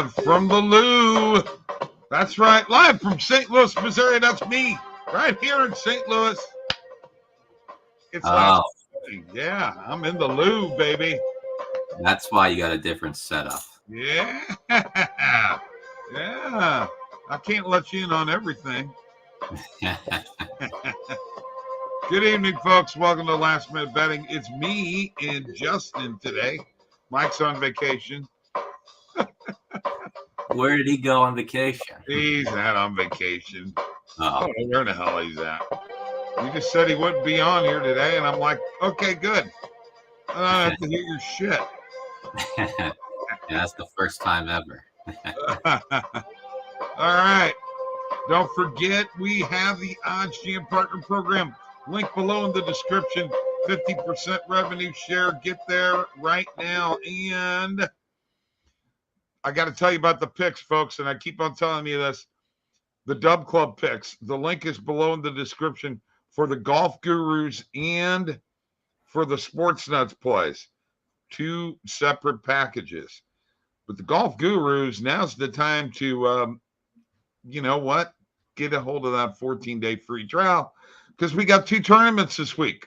live from the Lou. That's right, live from St. Louis, Missouri. That's me, right here in St. Louis. It's last Friday. Yeah, I'm in the Lou, baby. That's why you got a different setup. Yeah. Yeah. I can't let you in on everything. Good evening, folks. Welcome to Last Minute Betting. It's me and Justin today. Mike's on vacation. Where did he go on vacation? He's not on vacation. Oh. I don't know where the hell he's at. He just said he wouldn't be on here today, and I'm like, okay, good. I don't have to hear your shit. Yeah, that's the first time ever. All right. Don't forget, we have the OddsJam Partner Program. Link below in the description. 50% revenue share. Get there right now. And I got to tell you about the picks, folks, and I keep on telling you this. The DubClub picks. The link is below in the description for the Golf Gurus and for the Sports Nuts plays. 2 separate packages. But the Golf Gurus, now's the time to, you know what? Get a hold of that 14-day free trial because we got 2 tournaments this week.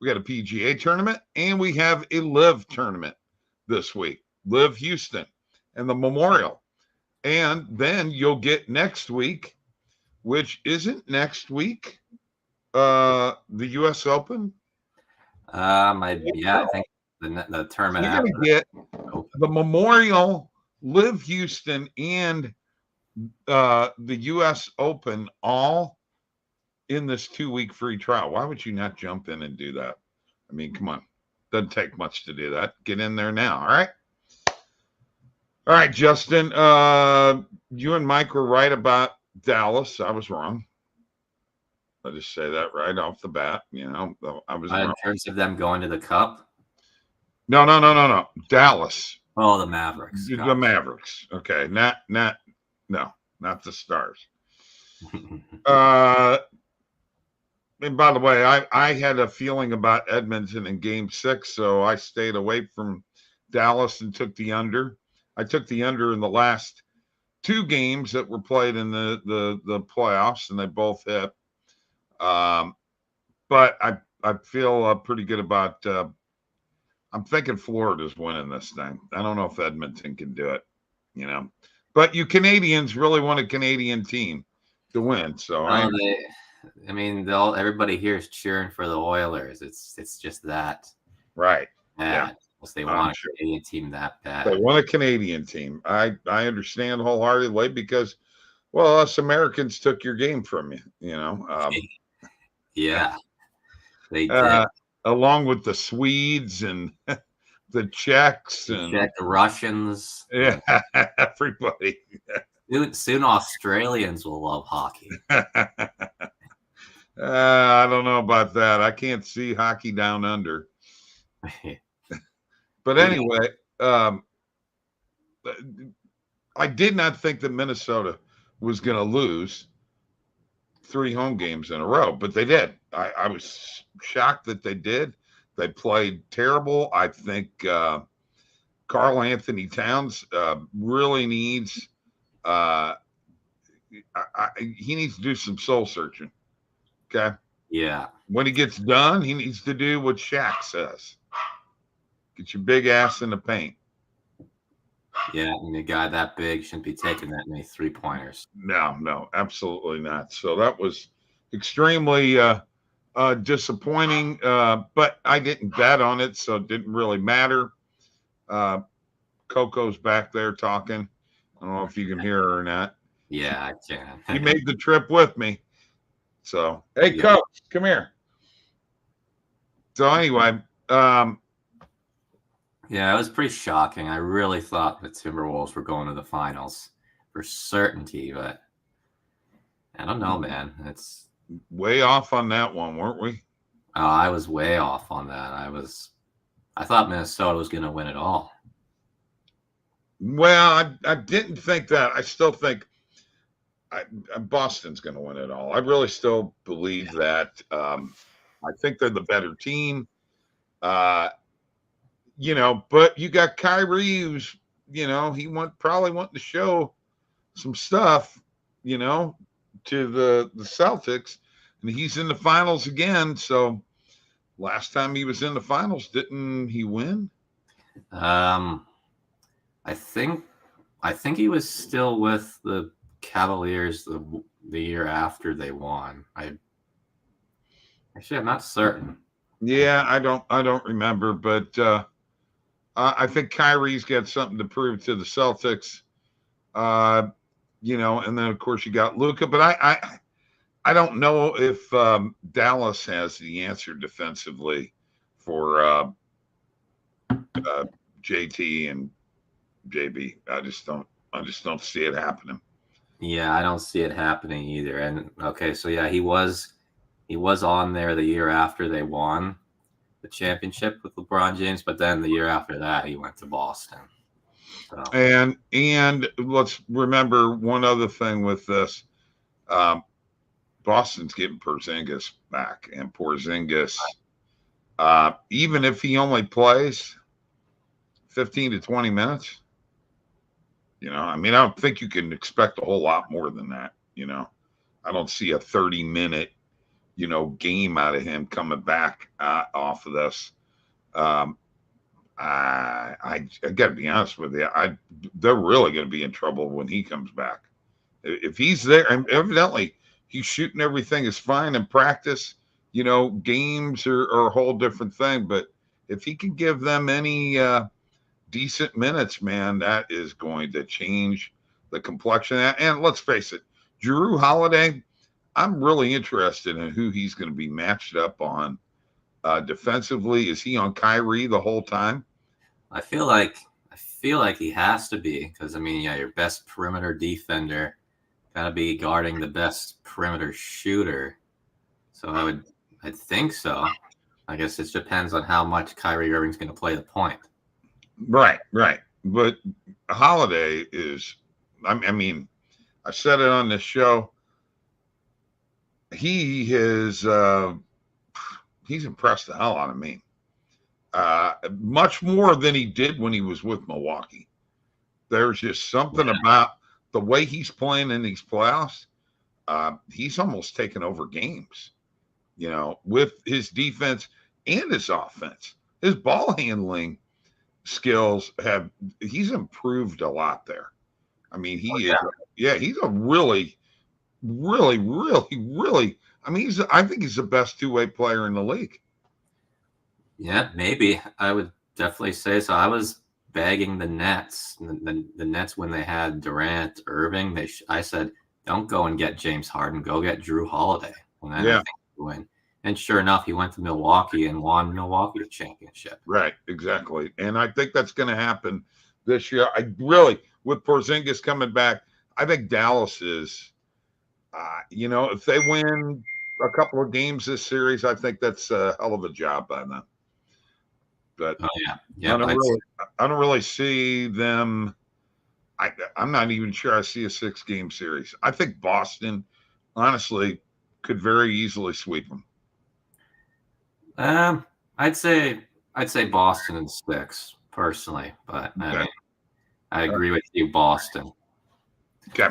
We got a PGA tournament and we have a Live tournament this week. Live Houston and the Memorial. And then you'll get next week, which isn't next week, the U.S. Open. I think the tournament You're after going to get the Memorial, Live Houston, and the U.S. Open all in this 2-week free trial. Why would you not jump in and do that? I mean, come on. Doesn't take much to do that. Get in there now, all right? All right, Justin, you and Mike were right about Dallas. I was wrong. I'll just say that right off the bat. You know, I was wrong. In terms of them going to the Cup? No. Dallas. Oh, the Mavericks. The Mavericks. Okay, not the Stars. And by the way, I had a feeling about Edmonton in Game 6, so I stayed away from Dallas and took the under. I took the under in the last 2 games that were played in the playoffs, and they both hit. But I feel pretty good about. I'm thinking Florida's winning this thing. I don't know if Edmonton can do it, you know. But you Canadians really want a Canadian team to win, so everybody here is cheering for the Oilers. It's just that, right? Yeah, they want a Canadian team that bad. They want a Canadian team. I understand wholeheartedly because, well, us Americans took your game from you. You know. Yeah, they did. Along with the Swedes and the Czechs and the Russians. Yeah, everybody. Soon Australians will love hockey. I don't know about that. I can't see hockey down under. But anyway, I did not think that Minnesota was going to lose 3 home games in a row, but they did. I was shocked that they did. They played terrible. I think Karl Anthony Towns really needs he needs to do some soul searching. Okay. Yeah. When he gets done, he needs to do what Shaq says. Get your big ass in the paint. Yeah, and a guy that big shouldn't be taking that many 3-pointers. No, absolutely not. So that was extremely disappointing, but I didn't bet on it, so it didn't really matter. Coco's back there talking. I don't know if you can hear her or not. Yeah, I can. He made the trip with me. So, hey, yeah. Coach, come here. So anyway, yeah, it was pretty shocking. I really thought the Timberwolves were going to the finals for certainty, but I don't know, man. It's way off on that one, weren't we? Oh, I was way off on that. I thought Minnesota was going to win it all. Well, I didn't think that. I still think Boston's going to win it all. I really still believe that. I think they're the better team. You know, but you got Kyrie, who's he probably wanting to show some stuff, to the Celtics, and he's in the finals again. So last time he was in the finals, didn't he win? I think he was still with the Cavaliers the year after they won. Actually, I'm not certain. Yeah, I don't remember, but I think Kyrie's got something to prove to the Celtics. And then of course you got Luka, but I don't know if Dallas has the answer defensively for JT and JB. I just don't see it happening. Yeah, I don't see it happening either. And okay, so yeah, he was on there the year after they won the championship with LeBron James, but then the year after that he went to Boston. So. And let's remember one other thing with this. Boston's getting Porzingis back, and Porzingis, even if he only plays 15 to 20 minutes, I don't think you can expect a whole lot more than that. I don't see a 30-minute, game out of him coming back off of this. I got to be honest with you. They're really going to be in trouble when he comes back. If he's there, and evidently he's shooting everything is fine in practice. Games are a whole different thing. But if he can give them any decent minutes, man, that is going to change the complexion. And let's face it, Jrue Holiday, I'm really interested in who he's going to be matched up on defensively. Is he on Kyrie the whole time? I feel like he has to be, because your best perimeter defender gotta be guarding the best perimeter shooter. So I think so. I guess it depends on how much Kyrie Irving's going to play the point. Right. But Holiday is, I said it on this show. He is, he's impressed the hell out of me. Much more than he did when he was with Milwaukee. There's just something about the way he's playing in these playoffs. He's almost taken over games, with his defense and his offense. His ball handling skills he's improved a lot there. He's a really, really, really, really, I think he's the best two-way player in the league. Yeah, maybe. I would definitely say so. I was bagging the Nets. The Nets, when they had Durant, Irving, I said, don't go and get James Harden. Go get Jrue Holiday. And I think he win. And sure enough, he went to Milwaukee and won Milwaukee the championship. Right, exactly. And I think that's going to happen this year. With Porzingis coming back, I think Dallas is, if they win a couple of games this series, I think that's a hell of a job by them. But I don't really see them. I'm not even sure I see a 6-game series. I think Boston, honestly, could very easily sweep them. I'd say Boston in 6 personally, but I agree with you, Boston. Okay.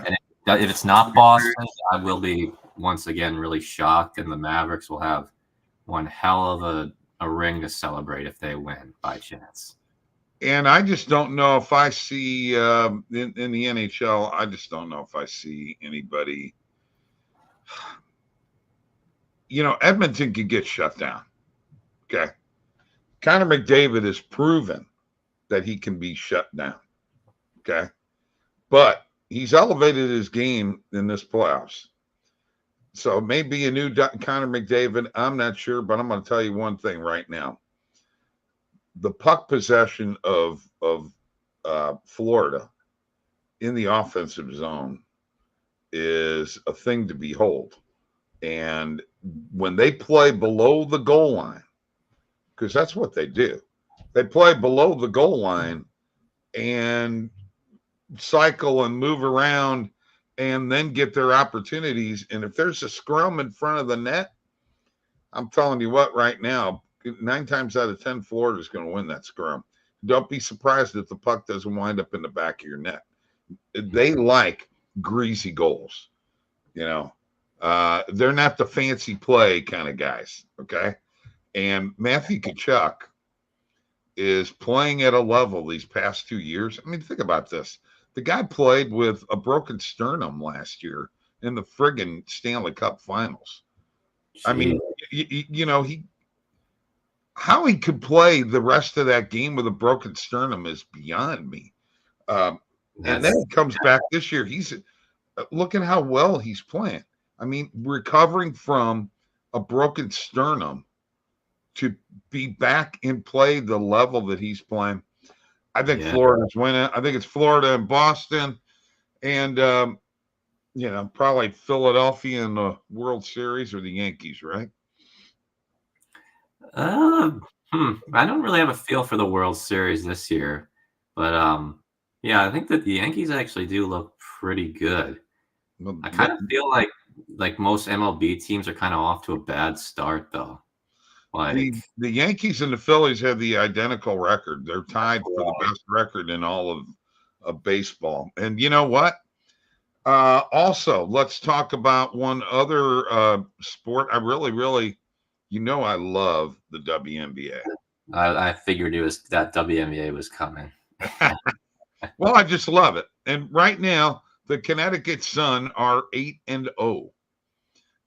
And if it's not Boston, I will be once again really shocked, and the Mavericks will have one hell of a ring to celebrate if they win by chance. And I just don't know if I see in the NHL. I just don't know if I see anybody. Edmonton could get shut down. Okay, Connor McDavid has proven that he can be shut down. Okay, but he's elevated his game in this playoffs. So maybe a new Connor McDavid. I'm not sure, but I'm going to tell you one thing right now. The puck possession of Florida in the offensive zone is a thing to behold. And when they play below the goal line, because that's what they do, they play below the goal line and cycle and move around and then get their opportunities. And if there's a scrum in front of the net, I'm telling you what, right now, 9 times out of 10, Florida is going to win that scrum. don't be surprised if the puck doesn't wind up in the back of your net. They like greasy goals. They're not the fancy play kind of guys. Okay. And Matthew Tkachuk is playing at a level these past 2 years. I mean, think about this. The guy played with a broken sternum last year in the friggin' Stanley Cup Finals. I mean, how he could play the rest of that game with a broken sternum is beyond me. And then he comes back this year. Look at how well he's playing. I mean, recovering from a broken sternum to be back and play the level that he's playing. I think Florida's winning. I think it's Florida and Boston and, probably Philadelphia in the World Series or the Yankees, right? I don't really have a feel for the World Series this year, but I think that the Yankees actually do look pretty good. I kind of feel like most MLB teams are kind of off to a bad start, though. The Yankees and the Phillies have the identical record. They're tied for the best record in all of baseball. And you know what? Also, let's talk about one other sport. I really, I love the WNBA. I figured it was that WNBA was coming. Well, I just love it. And right now, the Connecticut Sun are 8-0.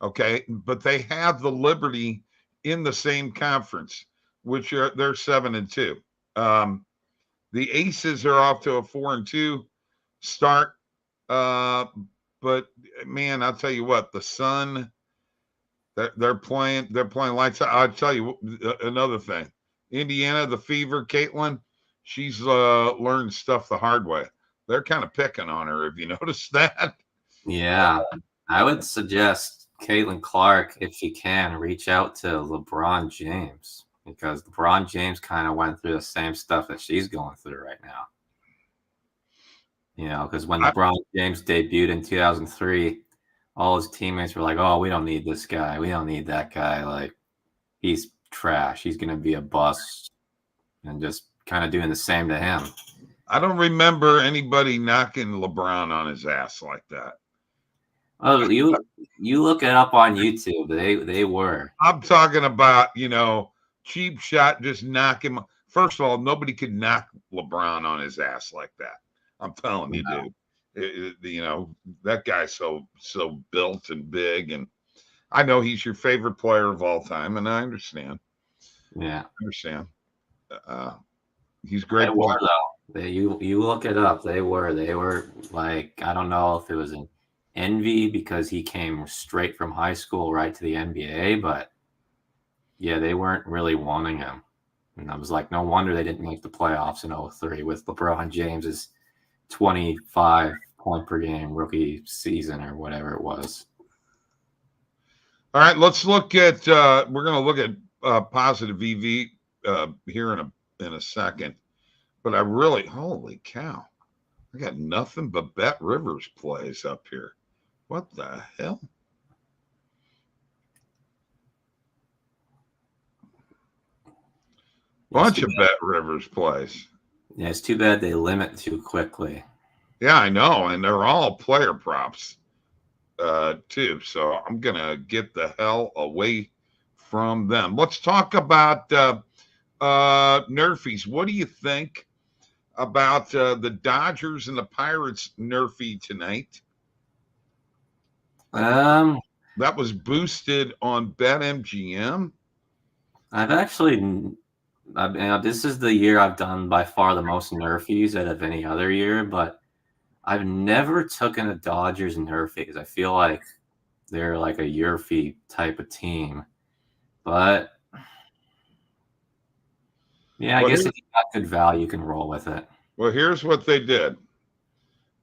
Okay, but they have the Liberty in the same conference, which they're 7-2. The Aces are off to a 4-2 start. But man, I'll tell you what, the Sun, they're playing lights out. I'll tell you another thing. Indiana, the Fever, Caitlin, she's learned stuff the hard way. They're kind of picking on her. Have you noticed that? Yeah, I would suggest Caitlin Clark, if she can, reach out to LeBron James, because LeBron James kind of went through the same stuff that she's going through right now. Because when LeBron James debuted in 2003, all his teammates were like, "Oh, we don't need this guy. We don't need that guy. Like, he's trash. He's going to be a bust," and just kind of doing the same to him. I don't remember anybody knocking LeBron on his ass like that. Oh, you look it up on YouTube. They were. I'm talking about, cheap shot, just knock him. First of all, nobody could knock LeBron on his ass like that. I'm telling you, dude. That guy's so built and big, and I know he's your favorite player of all time, and I understand. Yeah, I understand. He's great. They were, though. You look it up. They were like, I don't know if it was an envy because he came straight from high school right to the NBA, but yeah, they weren't really wanting him. And I was like, no wonder they didn't make the playoffs in 2003 with LeBron James's 25 point per game rookie season or whatever it was. All right, let's look at we're going to look at positive EV here in a second. But I really, holy cow, I got nothing but Bet Rivers plays up here. What the hell? Bunch of Bet Rivers plays. Yeah, it's too bad they limit too quickly. Yeah, I know, and they're all player props too. So I'm gonna get the hell away from them. Let's talk about Nerfies. What do you think about the Dodgers and the Pirates Nerfie tonight? That was boosted on BetMGM. This is the year I've done by far the most Nerfies out of any other year, but I've never taken a Dodgers Nerfie because I feel like they're like a Yerfie type of team. But yeah, I guess if you got good value, you can roll with it. Well, here's what they did.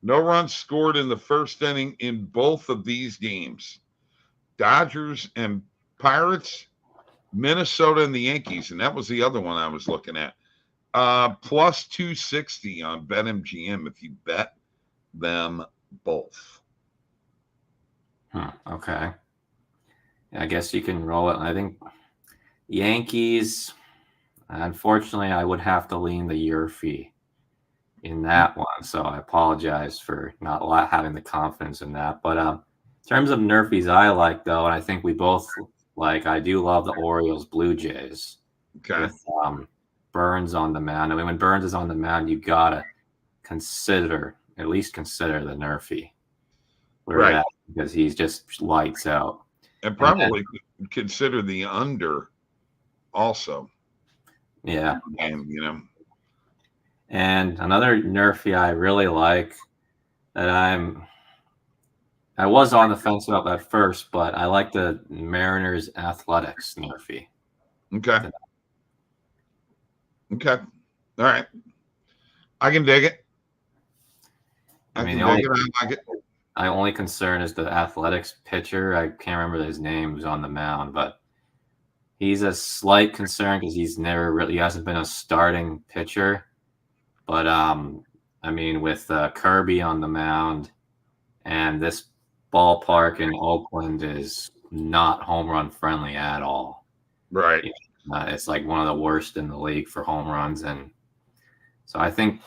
No runs scored in the first inning in both of these games. Dodgers and Pirates, Minnesota and the Yankees, and that was the other one I was looking at. Plus 260 on BetMGM if you bet them both. Okay. I guess you can roll it. I think Yankees, Unfortunately, I would have to lean the Yurfee in that one. So I apologize for not having the confidence in that. But in terms of Nerfies I like, though, and I think we both like, I do love the Orioles Blue Jays Okay. with Burns on the mound. I mean, when Burns is on the mound, you got to at least consider the Nerfie. Right. Because he's just lights out. And probably consider the under also. Yeah. And, you know. And another Nerfie I really like that I was on the fence about at first, but I like the Mariners Athletics Nerfie. Okay. Okay. All right. I can dig it. I like it. My only concern is the Athletics pitcher. I can't remember his name who's on the mound, but he's a slight concern because he hasn't been a starting pitcher. But I mean, with Kirby on the mound, and this ballpark in Oakland is not home run friendly at all. Right. It's like one of the worst in the league for home runs, and so I think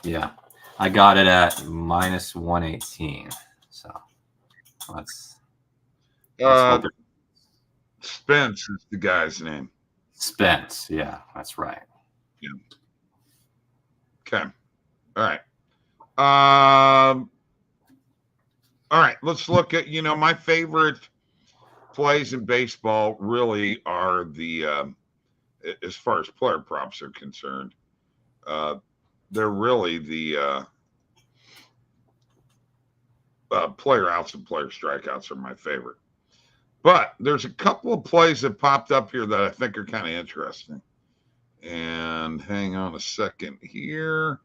I got it at -118. So let's hope Spence is the guy's name. Spence, yeah, that's right. Yeah. Okay. All right. All right. Let's look at, my favorite plays in baseball really are the, as far as player props are concerned, they're really the player outs and player strikeouts are my favorite. But there's a couple of plays that popped up here that I think are kind of interesting. And hang on a second here.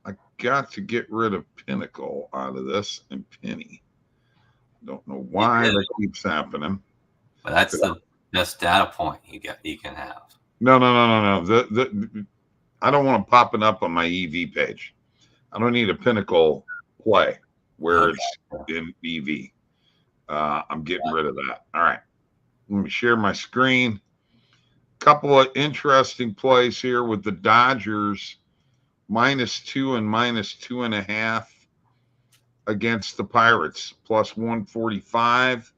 I got to get rid of Pinnacle out of this and Penny. Don't know why that keeps happening. But that's the best data point you can have. No. I don't want them popping up on my EV page. I don't need a Pinnacle play where it's in EV. I'm getting rid of that. All right. Let me share my screen. Couple of interesting plays here with the Dodgers -2 and -2.5 against the Pirates, +145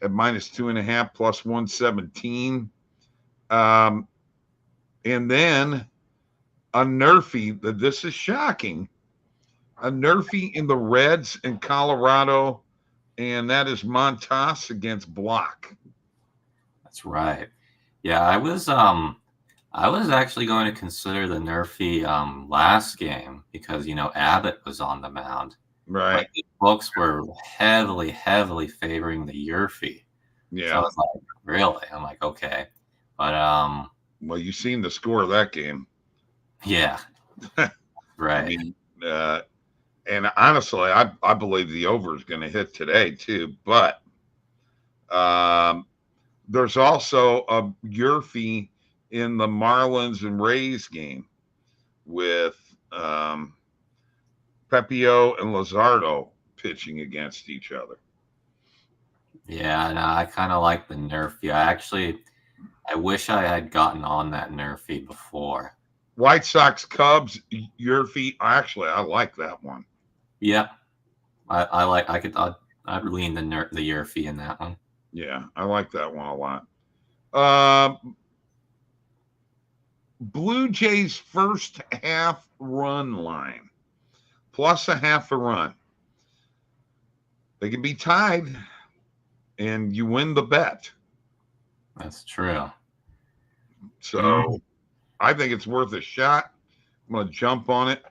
at -2.5, +117. And then a Nerfie, this is shocking, a Nerfie in the Reds in Colorado, and that is Montas against Block. That's right. Yeah, I was actually going to consider the Nerfie last game because Abbott was on the mound. Right. But the books were heavily favoring the Yurfie. Yeah. So I was like, really? I'm like, okay. But well, you've seen the score of that game. Yeah. Right. I mean, and honestly, I believe the over is going to hit today too. But there's also a Yurfie in the Marlins and Rays game with Pepio and Luzardo pitching against each other. Yeah, no, I kind of like the Nerfie. I wish I had gotten on that Nerfie before. White Sox Cubs Yurfie. Actually, I like that one. Yeah, I'd lean the Yurfie in that one. Yeah, I like that one a lot. Blue Jays first half run line, +0.5 run. They can be tied, and you win the bet. That's true. So I think it's worth a shot. I'm going to jump on it.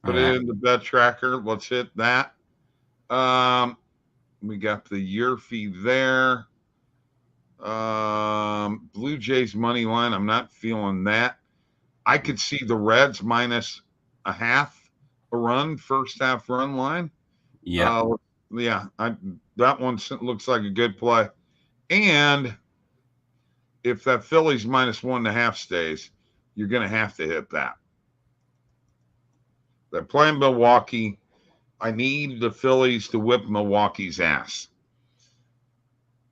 Put it in the bet tracker. Let's hit that. We got the Yurfie there. Blue Jays money line. I'm not feeling that. I could see the Reds -0.5 run, first half run line. Yeah. That one looks like a good play. And if that Phillies -1.5 stays, you're going to have to hit that. They're playing Milwaukee. I need the Phillies to whip Milwaukee's ass,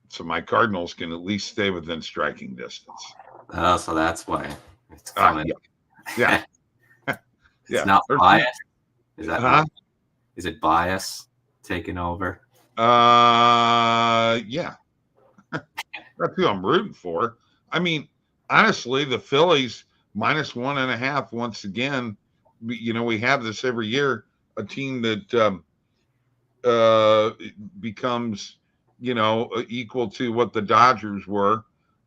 so my Cardinals can at least stay within striking distance. Oh, so that's why it's coming. Yeah. It's Yeah. not bias. Is that Huh? is it bias taking over? Yeah. That's who I'm rooting for. I mean, honestly, the Phillies -1.5 once again. We have this every year. A team that becomes, equal to what the Dodgers were,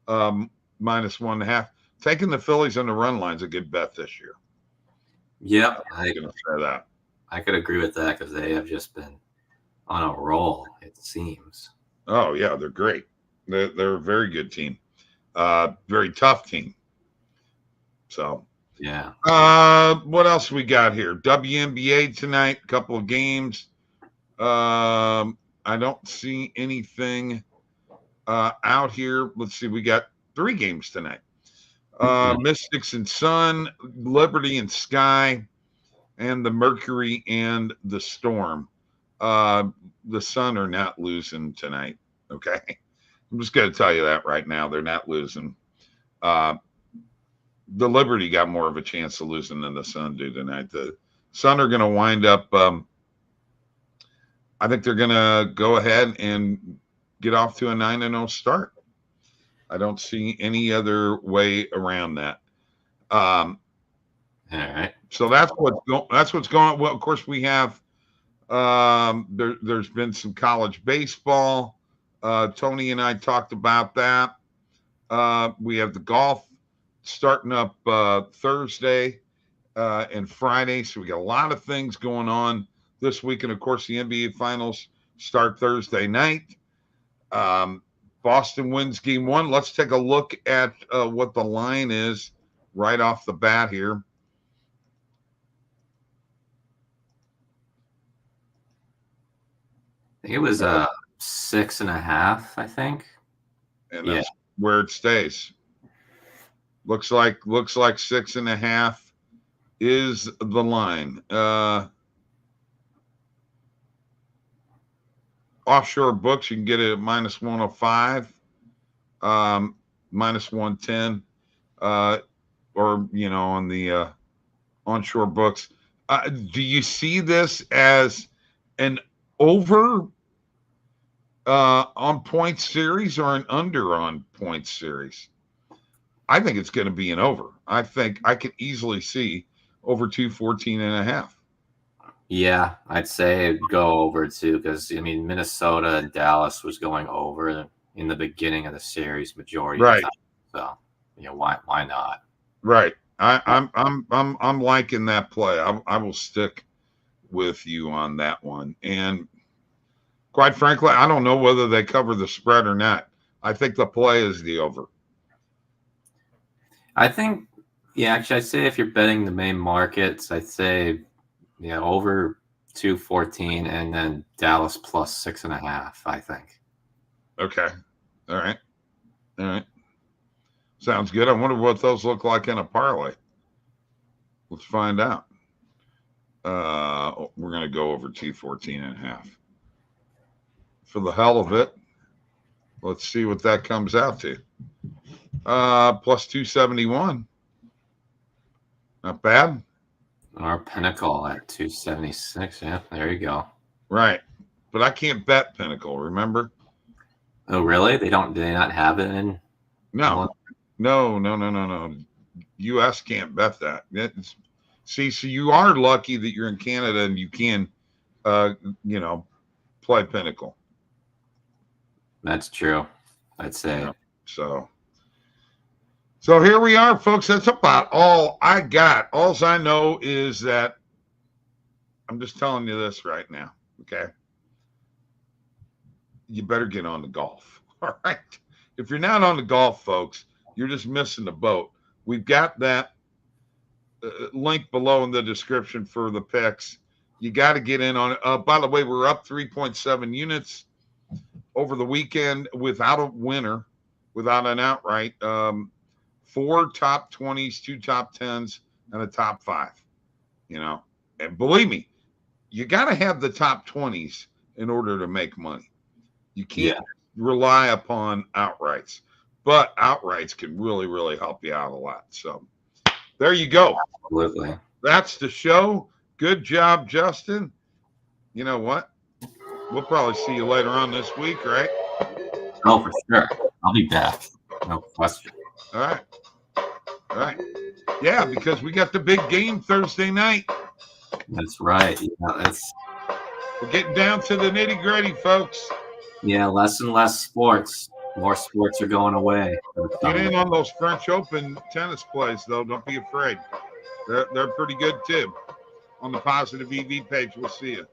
-1.5. Taking the Phillies on the run line is a good bet this year. Yep, I'm going to say that. I could agree with that because they have just been on a roll, it seems. Oh yeah, they're great. They're a very good team. Very tough team. So yeah. What else we got here? WNBA tonight, a couple of games. I don't see anything out here. Let's see, we got 3 games tonight. Mystics and Sun, Liberty and Sky, and the Mercury and the Storm. The Sun are not losing tonight. Okay. I'm just going to tell you that right now. They're not losing. The Liberty got more of a chance of losing than the Sun do tonight. The Sun are going to wind up. I think they're going to go ahead and get off to a 9-0 start. I don't see any other way around that. All right. So that's what's going on. Well, of course, we have. There's been some college baseball. Tony and I talked about that. We have the golf starting up Thursday and Friday. So we got a lot of things going on this week. And of course, the NBA finals start Thursday night. Boston wins game 1. Let's take a look at what the line is right off the bat here. It was 6.5, I think. And that's where it stays. Looks like 6.5 is the line. Offshore books, you can get it at -105, -110, or on the onshore books. Do you see this as an over on point series or an under on point series? I think it's going to be an over. I think I could easily see over 214.5. Yeah, I'd say it'd go over too, because Minnesota and Dallas was going over in the beginning of the series majority of the time. So why not? Right. I'm liking that play. I will stick with you on that one. And quite frankly, I don't know whether they cover the spread or not. I think the play is the over. I think, actually, I'd say if you're betting the main markets, I'd say, over 214 and then Dallas plus 6.5, I think. Okay. All right. Sounds good. I wonder what those look like in a parlay. Let's find out. We're going to go over 214.5. For the hell of it, let's see what that comes out to. Plus 271. Not bad. Our Pinnacle at 276. Yeah, there you go. Right. But I can't bet Pinnacle, remember? Oh, really? Do they not have it in? No. US can't bet that. So you are lucky that you're in Canada and you can, play Pinnacle. That's true, I'd say. So here we are, folks. That's about all I got. All I know is that I'm just telling you this right now, okay? You better get on the golf, all right? If you're not on the golf, folks, you're just missing the boat. We've got that link below in the description for the picks. You got to get in on it. By the way, we're up 3.7 units over the weekend without a winner, without an outright. 4 top 20s, 2 top 10s, and a top 5. And believe me, you got to have the top 20s in order to make money. You can't rely upon outrights. but outrights can really, really help you out a lot. So there you go. Absolutely. That's the show. Good job, Justin. You know what? We'll probably see you later on this week, right? Oh, for sure. I'll be back. No question. All right. All right. Yeah, because we got the big game Thursday night. That's right. Yeah, We're getting down to the nitty-gritty, folks. Yeah, less and less sports. More sports are going away. Get in on those French Open tennis plays, though. Don't be afraid. They're pretty good, too. On the Positive EV page, we'll see you.